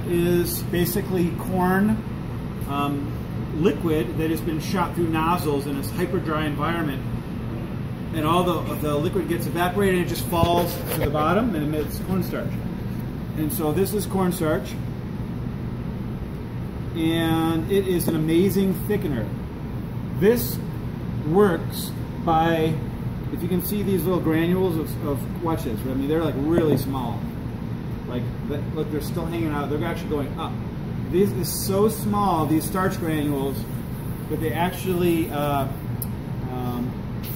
is basically corn liquid that has been shot through nozzles in this hyper dry environment, and all the liquid gets evaporated and it just falls to the bottom and emits cornstarch. And so this is cornstarch, and it is an amazing thickener. This works by, if you can see these little granules of watch this, I mean, they're like really small. Like, look, they're still hanging out. They're actually going up. This is so small, these starch granules, that they actually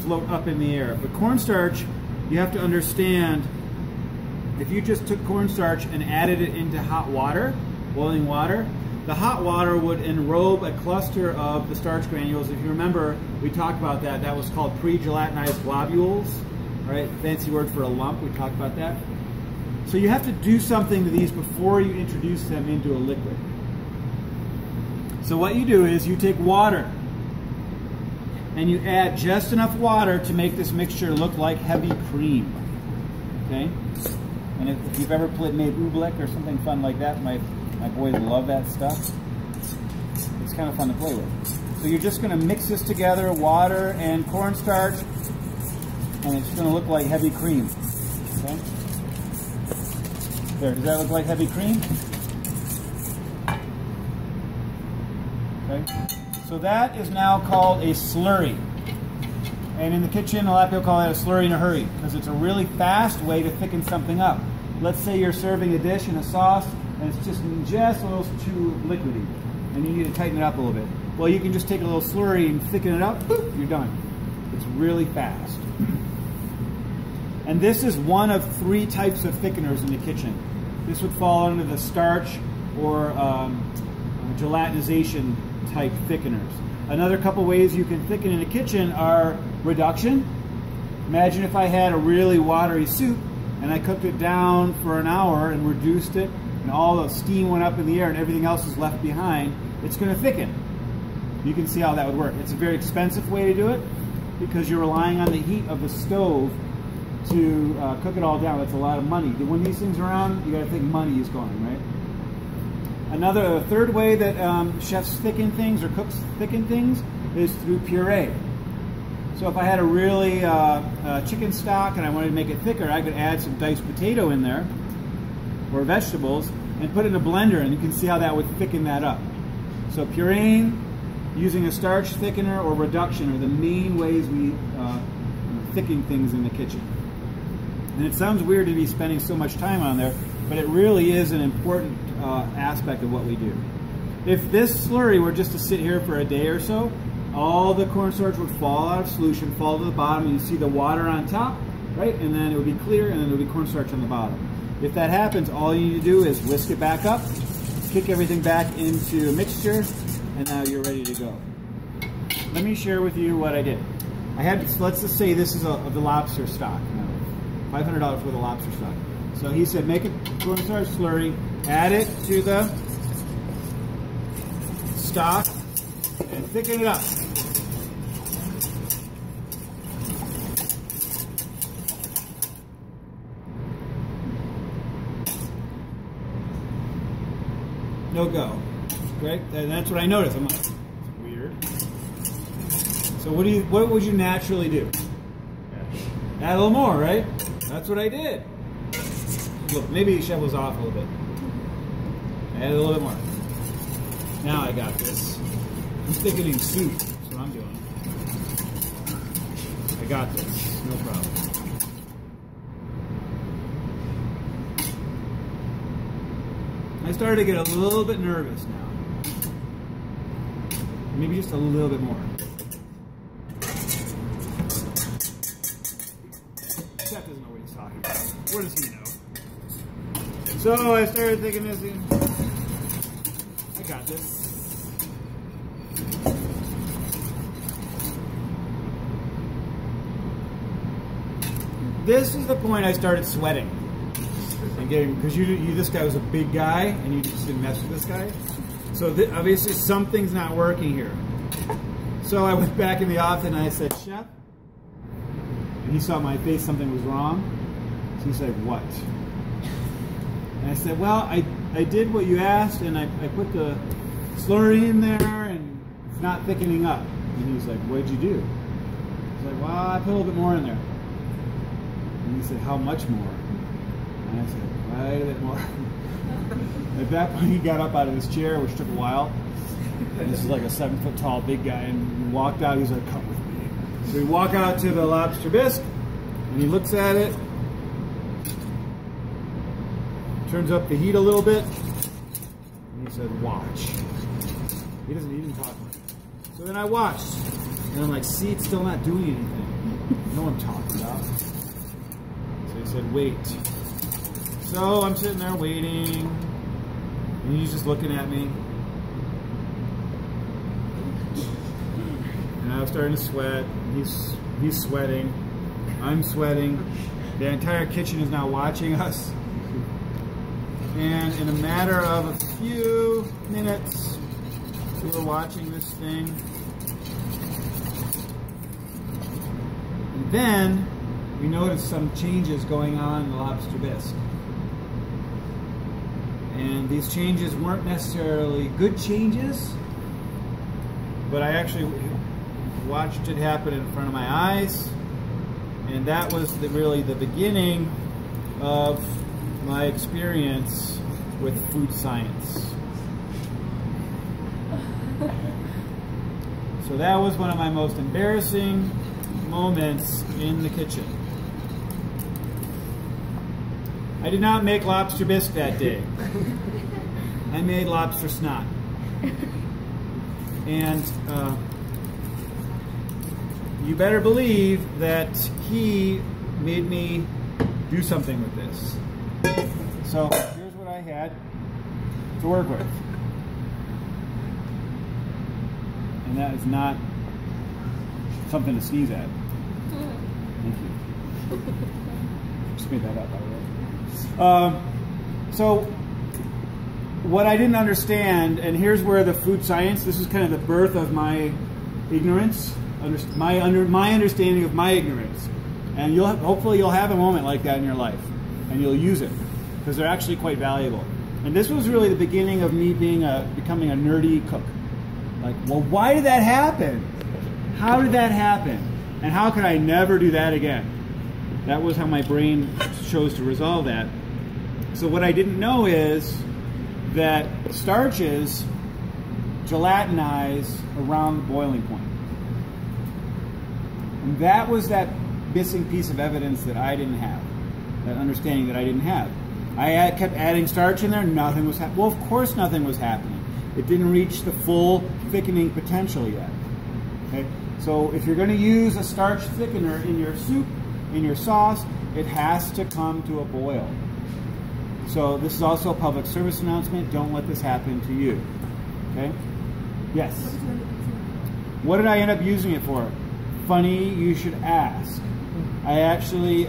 float up in the air. But cornstarch, you have to understand, if you just took cornstarch and added it into hot water, boiling water, the hot water would enrobe a cluster of the starch granules. If you remember, we talked about that. That was called pre-gelatinized globules, right? Fancy word for a lump. We talked about that. So you have to do something to these before you introduce them into a liquid. So what you do is you take water and you add just enough water to make this mixture look like heavy cream. Okay? And if you've ever made oobleck or something fun like that, my boys love that stuff. It's kind of fun to play with. So you're just going to mix this together, water and cornstarch, and it's going to look like heavy cream. Okay? There, does that look like heavy cream? Okay. So that is now called a slurry. And in the kitchen, a lot of people call it a slurry in a hurry, because it's a really fast way to thicken something up. Let's say you're serving a dish in a sauce, and it's just a little too liquidy, and you need to tighten it up a little bit. Well, you can just take a little slurry and thicken it up, boop, you're done. It's really fast. And this is one of 3 types of thickeners in the kitchen. This would fall under the starch or gelatinization type thickeners. Another couple ways you can thicken in the kitchen are reduction. Imagine if I had a really watery soup and I cooked it down for an hour and reduced it, and all the steam went up in the air and everything else is left behind. It's going to thicken. You can see how that would work. It's a very expensive way to do it because you're relying on the heat of the stove to cook it all down. That's a lot of money. When these things are around, you got to think money is going, right? A third way that chefs thicken things or cooks thicken things is through puree. So if I had a really chicken stock and I wanted to make it thicker, I could add some diced potato in there or vegetables and put it in a blender, and you can see how that would thicken that up. So pureeing, using a starch thickener, or reduction are the main ways we thicken things in the kitchen. And it sounds weird to be spending so much time on there, but it really is an important aspect of what we do. If this slurry were just to sit here for a day or so, all the cornstarch would fall out of solution, fall to the bottom, and you see the water on top, right? And then it would be clear, and then there would be cornstarch on the bottom. If that happens, all you need to do is whisk it back up, kick everything back into a mixture, and now you're ready to go. Let me share with you what I did. I had, let's just say this is the lobster stock, $500 worth of lobster stock. So he said, make a cornstarch slurry, add it to the stock, and thicken it up. No go, right? And that's what I noticed. I'm like, it's weird. So what would you naturally do? Add a little more, right? That's what I did. Look, maybe the chef was off a little bit. Add a little bit more. Now I got this. I'm thickening soup. That's what I'm doing. I got this. No problem. I started to get a little bit nervous now. Maybe just a little bit more. Chef doesn't know what he's talking about. What does he know? So I started thinking this. I got this. This is the point I started sweating. And getting, because this guy was a big guy, and you just didn't mess with this guy. So obviously something's not working here. So I went back in the office and I said, Chef, and he saw my face, something was wrong. So he said, what? And I said, well, I did what you asked, and I put the slurry in there, and it's not thickening up. And he's like, what'd you do? I was like, well, I put a little bit more in there. And he said, how much more? And I said, quite a bit more. At that point, he got up out of his chair, which took a while. And this is like a 7-foot tall big guy, and he walked out. He's like, come with me. So we walk out to the lobster bisque, and he looks at it, turns up the heat a little bit, and he said, watch. He didn't talk much. So then I watched, and I'm like, see, it's still not doing anything. You know what I'm talking about. So he said, wait. So I'm sitting there waiting, and he's just looking at me. And I was starting to sweat. He's sweating. I'm sweating. The entire kitchen is now watching us. And in a matter of a few minutes, we were watching this thing. And then we noticed some changes going on in the lobster bisque. And these changes weren't necessarily good changes, but I actually watched it happen in front of my eyes, and that was really the beginning of my experience with food science. So that was one of my most embarrassing moments in the kitchen. I did not make lobster bisque that day. I made lobster snot. And you better believe that he made me do something with this. So here's what I had to work with. And that is not something to sneeze at. Thank you. Just made that up, by the way. So what I didn't understand, and here's where the food science, this is kind of the birth of my ignorance, my understanding of my ignorance. And hopefully you'll have a moment like that in your life, and you'll use it, because they're actually quite valuable. And this was really the beginning of me becoming a nerdy cook. Like, well, why did that happen? How did that happen? And how could I never do that again? That was how my brain chose to resolve that. So what I didn't know is that starches gelatinize around the boiling point. And that was that missing piece of evidence that I didn't have, that understanding that I didn't have. I kept adding starch in there, nothing was happening. Well, of course nothing was happening. It didn't reach the full thickening potential yet. Okay? So if you're going to use a starch thickener in your soup, in your sauce, it has to come to a boil. So this is also a public service announcement. Don't let this happen to you. Okay? Yes? What did I end up using it for? Funny you should ask. I actually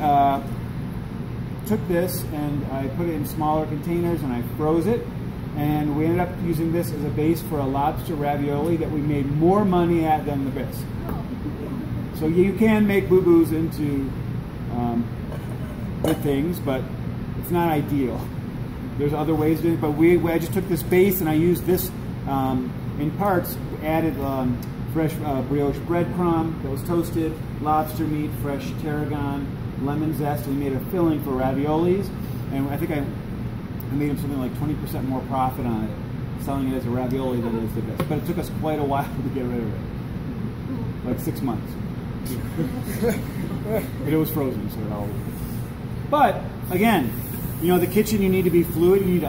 took this and I put it in smaller containers and I froze it, and we ended up using this as a base for a lobster ravioli that we made more money at than the bisque. So you can make boo-boos into good things, but it's not ideal. There's other ways to do it, but I just took this base and I used this in parts, added fresh brioche breadcrumb that was toasted, lobster meat, fresh tarragon, lemon zest, and we made a filling for raviolis. And I think I made them something like 20% more profit on it, selling it as a ravioli than as the bisque. But it took us quite a while to get rid of it, like 6 months. But it was frozen, so it all. But again, you know, the kitchen, you need to be fluid. You need to